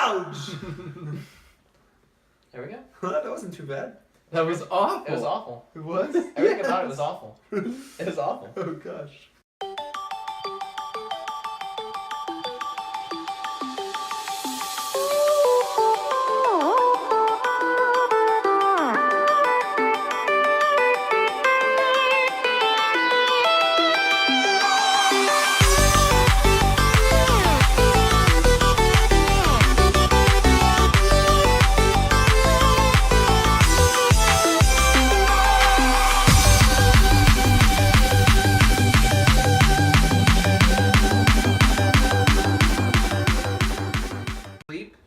Ouch! There we go. That wasn't too bad. That was awful. It was awful. It was? Everything about it was awful. It was awful. Oh, gosh.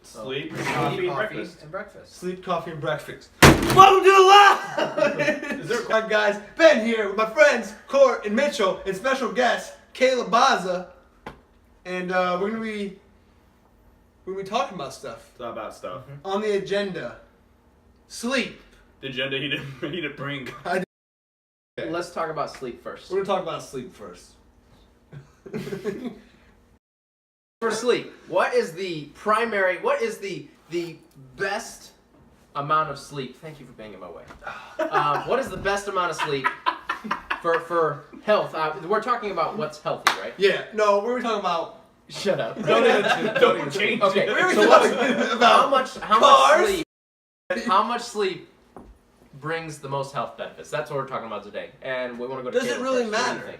Sleep, Coffee, breakfast. and breakfast. Sleep, coffee, and breakfast. Welcome to the live! Alright, guys, Ben here with my friends Court and Mitchell and special guest Kayla Baza, and we're gonna be talking about stuff. It's not about stuff. On the agenda, sleep. The agenda he didn't bring. Okay. Let's talk about sleep first. We're gonna talk about sleep first. For sleep, what is the best amount of sleep? Thank you for being in my way. What is the best amount of sleep for health? We're talking about what's healthy, right? Yeah, no, we were talking about. Shut up. Don't change Okay, it. We were so talking about how much sleep brings the most health benefits? That's what we're talking about today, and we want to go to. Does it Caleb really first. What do you matter? think?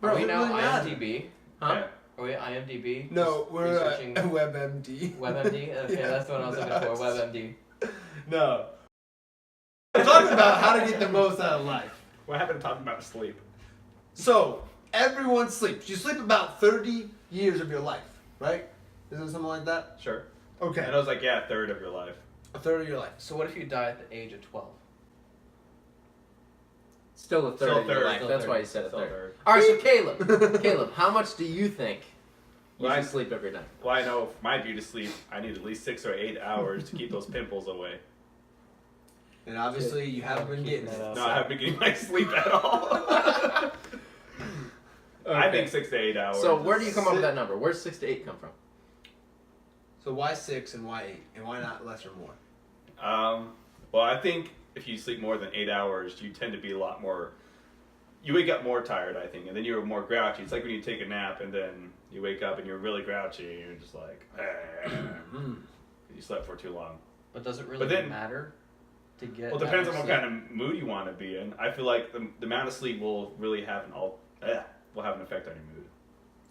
Bro, Are we it now really matter. IMDb? Huh? Okay. Are we IMDb? No, Just we're researching WebMD. WebMD? Okay, that's the one I was looking for. WebMD. No. We're talking about how to get the most out of life. What happened to talking about sleep? So, everyone sleeps. You sleep about 30 years of your life, right? Is it something like that? Sure. Okay. And I was like, yeah, a third of your life. A third of your life. So what if you die at the age of 12? Still a third Still of your third. life. Still That's third. why you said a Still third. third. All right, so Caleb, how much do you think you Well, should sleep every night? Well, I know for my view to sleep, I need at least 6 or 8 hours to keep those pimples away. And obviously, you haven't been getting Keeping it. that up. No, I haven't been getting my sleep at all. I think 6 to 8 hours. So where do you come up with that number? Where's 6 to 8 come from? So, why 6 and why 8? And why not less or more? Well, I think if you sleep more than 8 hours, you tend to be a lot more. You wake up more tired, I think, and then you're more grouchy. It's like when you take a nap and then you wake up and you're really grouchy and you're just like, you slept for too long. But does it really then- matter to get? Well, it depends on what kind of mood you want to be in. I feel like the amount of sleep will really have will have an effect on your mood.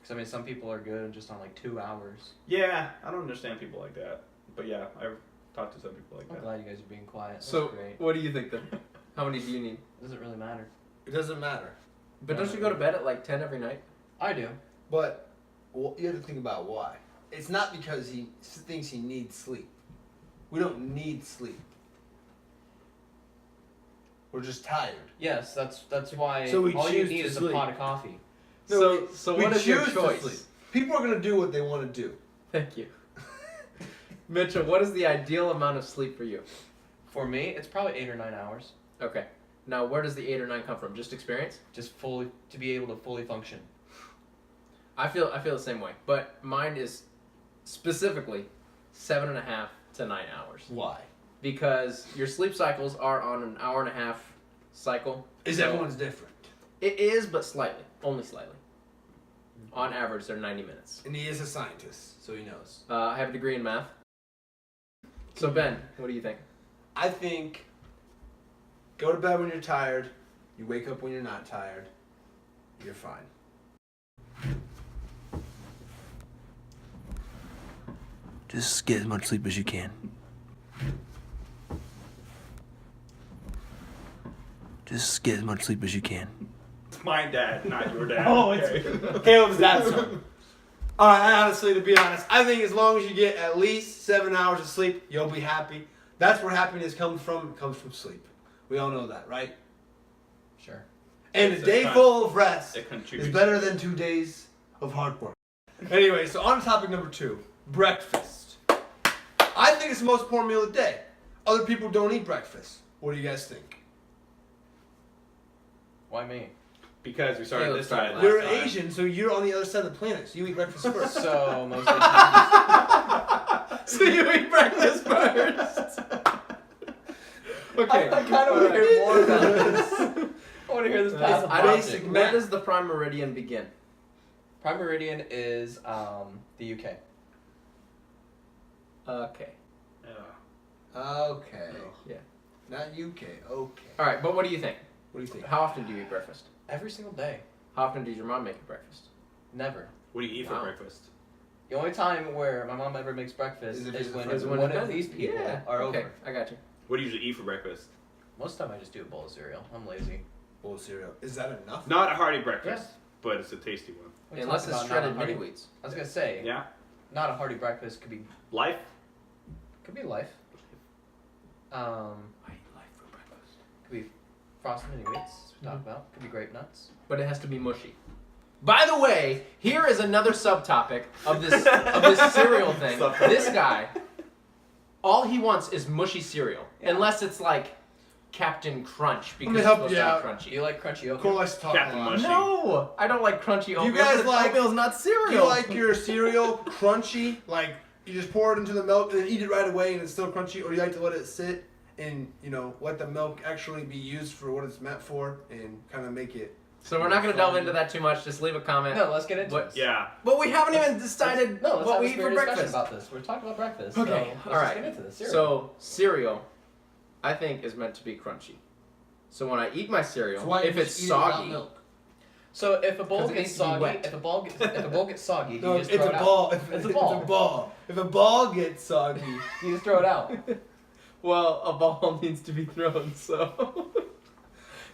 Because I mean, some people are good just on like 2 hours. Yeah, I don't understand people like that, but yeah, I've talked to some people like I'm that. glad you guys are being quiet. That's So great. what do you think then? How many do you need? Does it really matter? It doesn't matter. But don't you go to bed at like 10 every night? I do. But you have to think about why. It's not because he thinks he needs sleep. We don't need sleep. We're just tired. Yes, that's why So we all you choose need to is sleep. a pot of coffee. No, so we what is your choose to choice? sleep. People are going to do what they want to do. Thank you. Mitchell, what is the ideal amount of sleep for you? For me, it's probably 8 or 9 hours. Okay. Now, where does the 8 or 9 come from? Just experience? Just to be able to fully function. I feel the same way, but mine is specifically 7.5 to 9 hours. Why? Because your sleep cycles are on an hour and a half cycle. Is So everyone's different. It is, but slightly. Only slightly. On average, they're 90 minutes. And he is a scientist, so he knows. I have a degree in math. So, Ben, what do you think? I think go to bed when you're tired. You wake up when you're not tired. You're fine. Just get as much sleep as you can. Just get as much sleep as you can. It's my dad, not your dad. Oh, okay? it's Caleb's dad's son. Alright, honestly, to be honest, I think as long as you get at least 7 hours of sleep, you'll be happy. That's where happiness comes from. It comes from sleep. We all know that, right? Sure. And It's a day a full of rest It is contributes. better than 2 days of hard work. Anyway, so on to topic number 2, breakfast. I think it's the most important meal of the day. Other people don't eat breakfast. What do you guys think? Why me? Because we started Yeah, this let's side. start last You're time. Asian, so you're on the other side of the planet. So you eat breakfast first. So most of the time, So you eat breakfast first. Okay. I kind of want to hear more about this. I want to hear this path of I don't logic. think. When does the prime meridian begin? Prime meridian is the UK. Okay. Okay. Yeah. Not UK. Okay. All right, but what do you think? What do you think? How often do you eat breakfast? Every single day. How often does your mom make you breakfast? Never. What do you eat for Wow. breakfast? The only time where my mom ever makes breakfast Is if is it's when, the first one it of does. these people are okay, over. I got you. What do you usually eat for breakfast? Most of the time I just do a bowl of cereal. I'm lazy. Bowl of cereal. Is that enough? Not a hearty breakfast, Yeah. but it's a tasty one. We Unless talked it's about shredded not a mini hearty- wheats. I was gonna say, Yeah. not a hearty breakfast could be Life. life. I eat life for breakfast. Could be frosted mini wheats. We talked about. Could be grape nuts. But it has to be mushy. By the way, here is another subtopic of this cereal thing. Subtopic. This guy, all he wants is mushy cereal, unless it's like Captain Crunch because me it's help supposed you to out. be Do crunchy. you like crunchy oatmeal? Cole likes to talk Captain a lot. Mushy. No, I don't like crunchy oatmeal. guys because like- oatmeal's not cereal? Do you like your cereal crunchy? Like you just pour it into the milk and then eat it right away and it's still crunchy, or do you like to let it sit and let the milk actually be used for what it's meant for and kind of make it? So we're not going to delve into that too much. Just leave a comment. No, let's get into What- it. Yeah. But we haven't even decided No, let's what have we a eat for spirited discussion breakfast. about this. We're talking about breakfast. Okay, So all let's right. just get into this. Cereal. So cereal, I think, is meant to be crunchy. So when I eat my cereal, So why if you it's just eat it without soggy, milk? So if a bowl 'Cause it gets needs to be soggy, wet. if a bowl gets soggy, No, you it's just a throw it ball. out. If It's a It's ball. a ball. If a ball gets soggy, You just throw it out. well, a ball needs to be thrown. So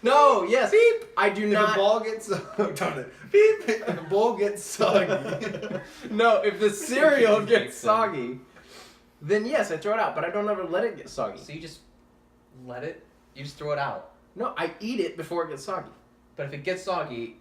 no, yes, I do if a not. ball gets darn it, beep. If a bowl gets soggy, No, if the cereal Jason. gets soggy, then yes, I throw it out. But I don't ever let it get soggy. So you just let it. You just throw it out. No, I eat it before it gets soggy. But if it gets soggy,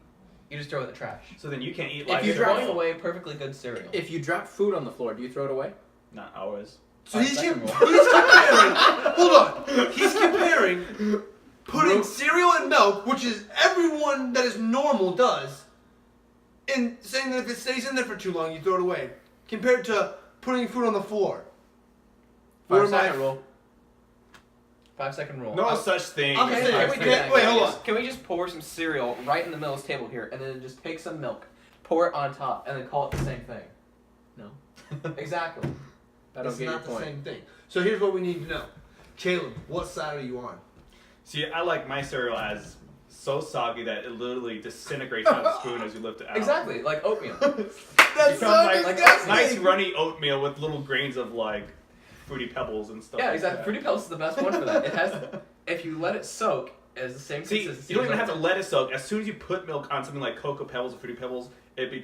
you just throw it in the trash. So then you can't eat If life you're drop- throwing away perfectly good cereal, If you drop food on the floor, do you throw it away? Not always. so He's he's comparing. comparing. Hold on, he's comparing putting cereal in milk, which is everyone that is normal does, and saying that if it stays in there for too long, you throw it away, compared to putting food on the floor. Where 5 am I- second rule. 5-second rule. No such thing. I'm Okay, saying, can we do that? wait, Can we hold just- Can we just pour some cereal right in the middle of this table here, and then just take some milk, pour it on top, and then call it the same thing? No, Exactly. I don't It's get your not the point. same thing. So here's what we need to know. Caleb, what side are you on? See, I like my cereal as so soggy that it literally disintegrates out of the spoon as you lift it out. Exactly, like oatmeal. That's Becomes so like disgusting. nice runny oatmeal with little grains of like fruity pebbles and stuff. Yeah, like exactly. that. Fruity Pebbles is the best one for that. It has, if you let it soak, it has the same See, consistency. you don't even as have to let it soak. As soon as you put milk on something like Cocoa Pebbles or Fruity Pebbles,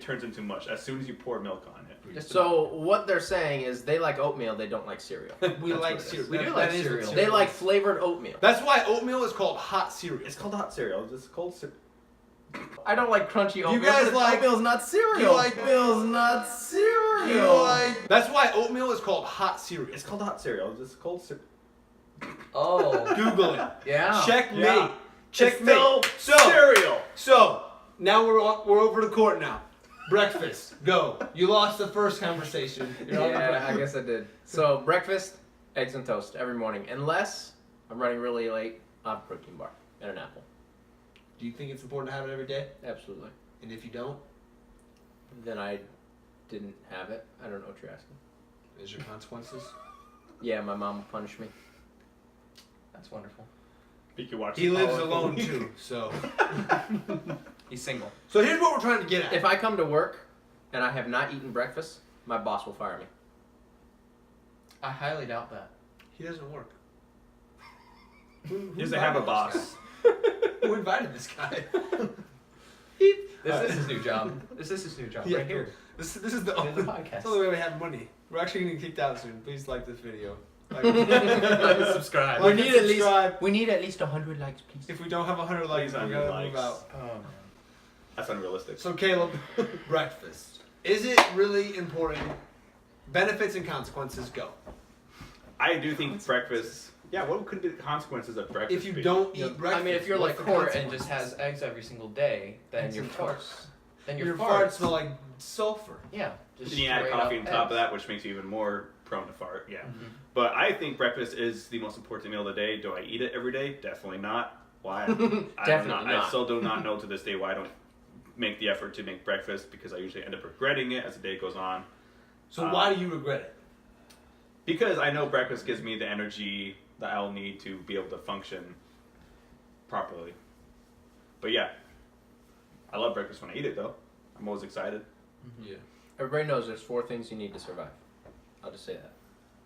turns into mush. As soon as you pour milk on it. Just So what they're saying is they like oatmeal, they don't like cereal. We That's like what it is. cereal. We do That- like that is what cereal. They like is. flavored oatmeal. That's why oatmeal is called hot cereal. It's called hot cereal. It's called cereal. I don't like crunchy oatmeal. guys but like- oatmeal's not cereal. you like- oatmeal's not cereal. That's why oatmeal is called hot cereal. It's called hot cereal. It's called Oh, Google it. yeah. Checkmate. Yeah. Checkmate. So, cereal. so now we're over to court now. Breakfast. Go. You lost the first conversation. You're on to Yeah, I breakfast. guess I did. So breakfast, eggs and toast every morning, unless I'm running really late. I have a protein bar and an apple. Do you think it's important to have it every day? Absolutely. And if you don't, Then I didn't have it. I don't know what you're asking. is there consequences? Yeah, my mom will punish me. That's wonderful. You can watch He the lives Power alone Week. too, so. He's single. So here's what we're trying to get at. If I come to work and I have not eaten breakfast, my boss will fire me. I highly doubt that. He doesn't work. He doesn't have a boss. Who invited this guy? This is his new job. This is his new job Yeah. right here. This is the This only, is a podcast. that's the only way we have money. We're actually getting kicked out soon. Please like this video. Like, Subscribe. Like and subscribe. We need at least 100 likes, please. If we don't have 100 likes, Please, we're 100 gonna move likes. out. Oh man. That's unrealistic. So Caleb, breakfast. Is it really important? Benefits and consequences, go. I do think breakfast. Yeah, what could the consequences of breakfast If you be? don't Yeah. eat breakfast, I mean, if you're what's like the Court and consequences? just has eggs every single day, then Eggs your and farts. toast. Then your farts farts smell like sulfur. Yeah. Just Then you add straight coffee up on top of eggs. that, which makes you even more prone to fart. Yeah, but I think breakfast is the most important meal of the day. Do I eat it every day? Definitely not. Why? I still do not know to this day why I don't make the effort to make breakfast, because I usually end up regretting it as the day goes on. So why do you regret it? Because I know breakfast gives me the energy that I'll need to be able to function properly. But yeah, I love breakfast when I eat it though. I'm always excited. Yeah. Everybody knows there's 4 things you need to survive. I'll just say that.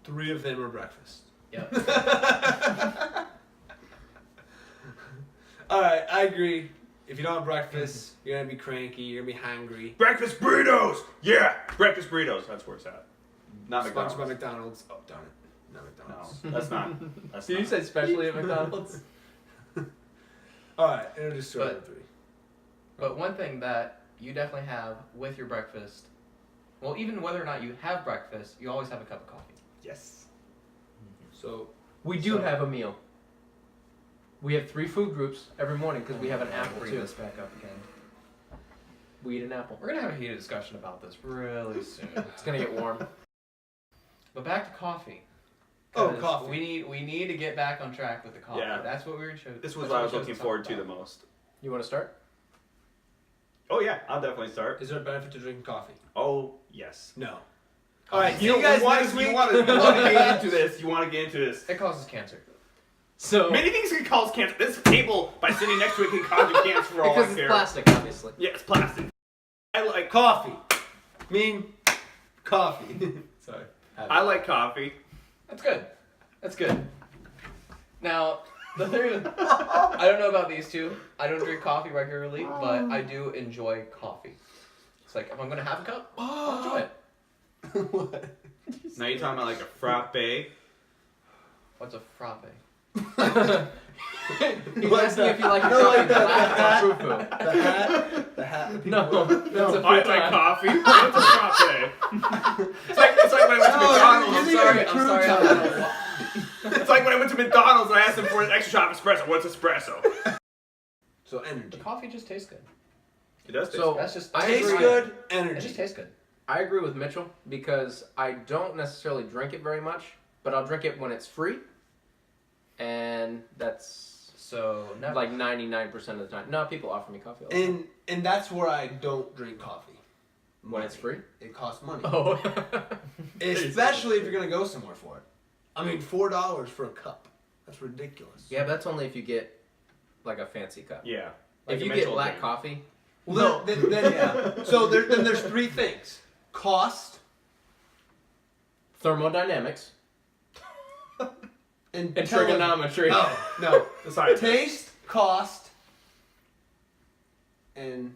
3 of them are breakfast. Yep. All right, I agree. If you don't have breakfast, you're gonna be cranky. You're gonna be hangry. Breakfast burritos! Yeah! Breakfast burritos. That's where it's at. Not McDonald's. Sponsored by McDonald's. Oh, darn it. Not McDonald's. No, that's not. That's Did you not. say especially at McDonald's? All right, introduce story But- number 3. But one thing that you definitely have with your breakfast, well, even whether or not you have breakfast, you always have a cup of coffee. Yes. So We do have a meal. We have 3 food groups every morning because we have an apple Bring too. this back up again. We eat an apple. We're gonna have a heated discussion about this really soon. It's gonna get warm. But back to coffee. Oh, 'Cause coffee. We need to get back on track with the coffee. Yeah. That's what we were showing. This was what I was looking forward to the most. You want to start? Oh yeah, I'll definitely start. is there a benefit to drinking coffee? Oh yes. No. All right, see You you guys want next to week. get into this. You want to get into this. It causes cancer. So Many things can cause cancer. This table, by sitting next to it, can cause you cancer for all because I it's care. plastic, obviously. Yeah, it's plastic. I like Coffee. Coffee. Sorry. I like coffee. That's good. That's good. Now, the thing I don't know about these two. I don't drink coffee regularly, but I do enjoy coffee. It's like, if I'm going to have a cup, I'll enjoy it. What? Now you're talking about like a frappe. What's a frappe? He's asking if you like No, coffee like that, black or fufu. The hat. The hat. That people No, wear. that's a I like futon. coffee. What's a frappe? It's like when I went to No, McDonald's. you're I'm thinking sorry. of I'm sorry. crouton. I'm sorry. It's like when I went to McDonald's and I asked them for an extra shot of espresso. What's espresso? So The energy. coffee just tastes good. It does taste So good. That's just I Tastes agree. good. It Energy. just tastes good. I agree with Mitchell because I don't necessarily drink it very much, but I'll drink it when it's free, and that's So never. like 99% of the time. No, people offer me coffee all the time. And that's where I don't drink coffee. When it's free? It costs money. Oh. Especially if you're gonna go somewhere for it. I mean, $4 for a cup. That's ridiculous. Yeah, but that's only if you get like a fancy cup. Yeah. If a you get Mitchell black drink. coffee, Well, then yeah. So then there's 3 things: cost thermodynamics, and and trigonometry. No. The science Taste, cost, and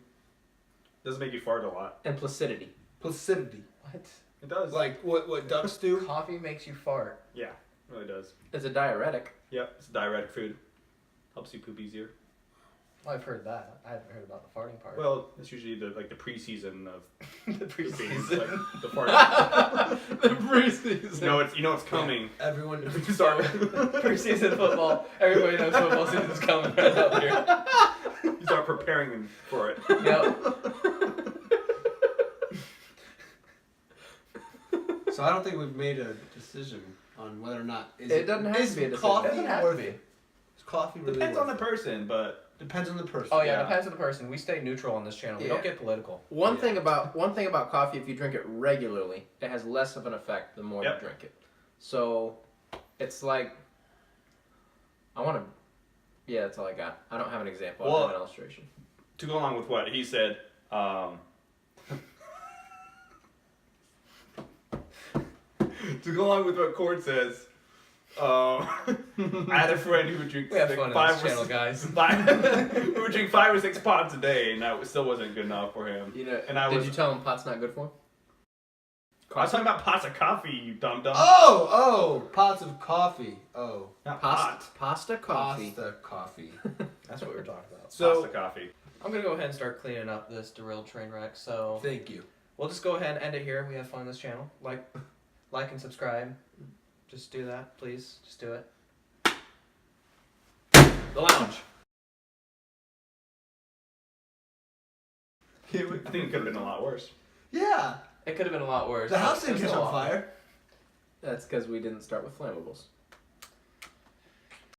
doesn't make you fart a lot. And placidity. placidity. What? It does. Like what ducks do. Coffee makes you fart. Yeah, it really does. It's a diuretic. Yep, it's diuretic food. Helps you poop easier. Well, I've heard that. I haven't heard about the farting part. Well, it's usually the pre-season of the pooping. preseason. Like the fart. The preseason. You know it's coming. Everyone. You start. Preseason football. Everybody knows football season's coming right up here. You start preparing them for it. Yep. So I don't think we've made a decision on whether or not It doesn't have to be a decision. Coffee It doesn't have to worth be. it? Is coffee really Depends on the worth it? person, but Depends on the person. Oh yeah, Yeah. depends on the person. We stay neutral on this channel. We Yeah. don't get political. One thing about coffee, if you drink it regularly, it has less of an effect the more Yep. you drink it. So it's like I want to. Yeah, that's all I got. I don't have an example. I Well- don't have an illustration. to go along with what he said, to go along with what Cord says, I had a friend who would drink We have like fun on five this or channel, six- guys. who would drink 5 or 6 pots a day, and that still wasn't good enough for him. You know, And I did was- you tell him pot's not good for him? I was talking about pots of coffee, you dum dum. Oh, pots of coffee. Oh, Not Pasta coffee. pasta coffee. That's what we were talking about. So Pasta coffee. I'm gonna go ahead and start cleaning up this derailed train wreck. So thank you. we'll just go ahead and end it here. We have fun on this channel. Like and subscribe. Just do that, please. Just do it. The lounge. I think it could have been a lot worse. Yeah, It could have been a lot worse. the house but didn't it was catch still on awful. fire. That's because we didn't start with flammables.